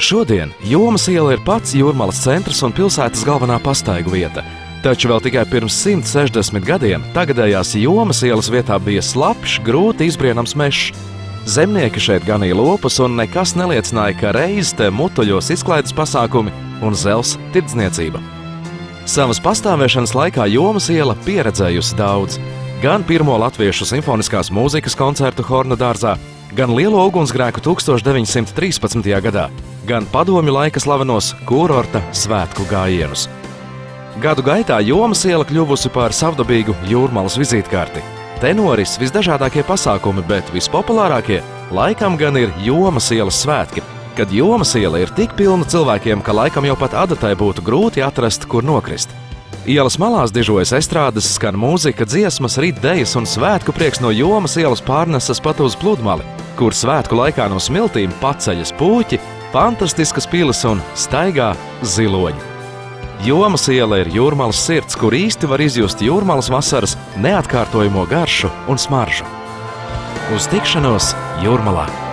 Šodien Jomas iela ir pats Jūrmalas centrs un pilsētas galvenā pastaigu vieta. Taču vēl tikai pirms 160 gadiem tagadējās Jomas ielas vietā bija slapjš, grūti izbrienams mežs. Zemnieki šeit ganīja lopus un nekas neliecināja, ka reiz te mutuļos izklaides pasākumi un zels tirdzniecība. Savas pastāvēšanas laikā Jomas iela pieredzējusi daudz. Gan pirmo latviešu simfoniskās mūzikas koncertu Horna dārzā, gan lielo ugunsgrēku 1913. gadā, gan padomju laika slavenos kurorta svētku gājienus. Gadu gaitā Jomas iela kļuvusi par savdabīgu Jūrmalas vizītkarti. Te noris visdažādākie pasākumi, bet vispopulārākie laikam gan ir Jomas ielas svētki, kad Jomas iela ir tik pilna cilvēkiem, ka laikam jau pat adatai būtu grūti atrast, kur nokrist. Ielas malās dižojas estrādes, skan mūzika, dziesmas, rit dejas un svētku prieks no Jomas ielas pārnesas pat uz pludmali, kur svētku laikā no smiltīm paceļas puķi, fantastiskas pilis un staigā ziloņi. Jomas iela ir Jūrmalas sirds, kur īsti var izjust Jūrmalas vasaras neatkārtojamo garšu un smaržu. Uz tikšanos Jūrmalā!